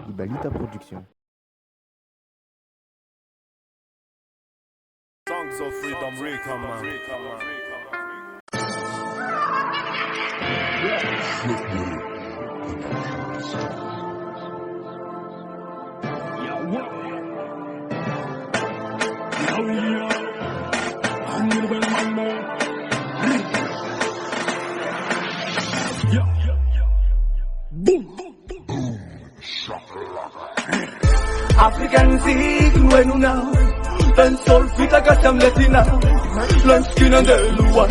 Ibalita Production. Songs of freedom, Rika, man. African Zig, when now, then sol fita kasam latina, lunch skin and the one,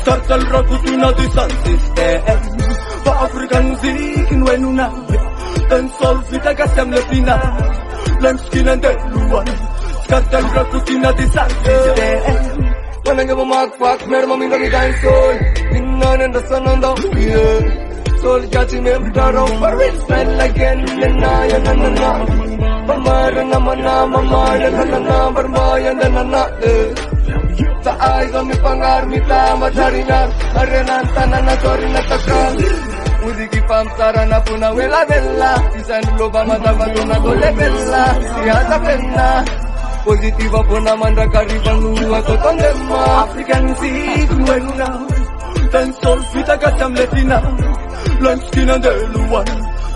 start al rakutuna the sun system. For African Zig, when now, then sol fita kasam latina, lunch skin and the one, start al rakutuna the sun system. When I give a mark, fuck, made mommy let me dance soul, none in the sun on the yeah. Soul catching me down for it, smell like na. Pamara naman na mamala na barbayan na sa ay kami pangarmita madarinar arenanta na sorry na takal udigi pamsara na puna wela bella isan loba matabato na gole bella siya penna positiva po naman rakaribang luwa to tondema African Zig wena tan sol fita kasam letina lunch kina deluan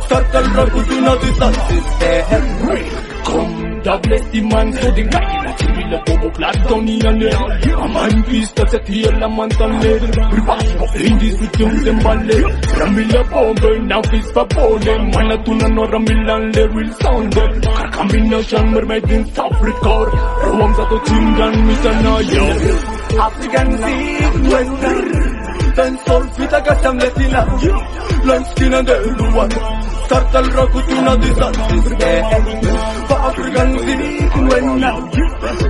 start al rakutuna di sun system. Come, double the man, so the guy in a civil bobo flat down in a nail. A man piece that's a clear lamantan led. Reverse of Indies with young and ballet. Ramila bomber, now fish for bone. Manatuna no Ramilan, they will sound them. A combination mermaid in South Africa. Rowams at the Chingan, Mitana, African Zig, when then sol fita kasam latina. Lunch skin and the one. Start al rakutuna di sun system. For African Zig, when now,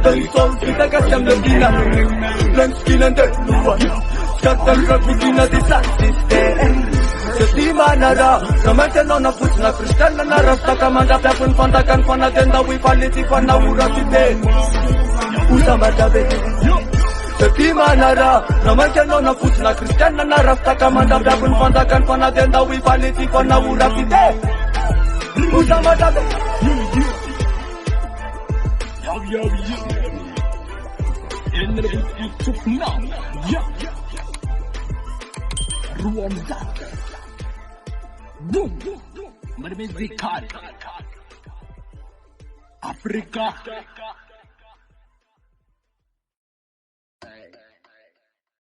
then sol fita kasam latina. Lunch skin and the one. Start al rakutuna di sun system. Sestima nara, ramante nona putna kristana nara, staka manda tapun pantakan panagenda we quality panawura site. Usama tabe. Sestima nara, ramante nona putna kristana nara, staka manda tapun pantakan panagenda we quality panawura site. Usama tabe. Boom, Africa.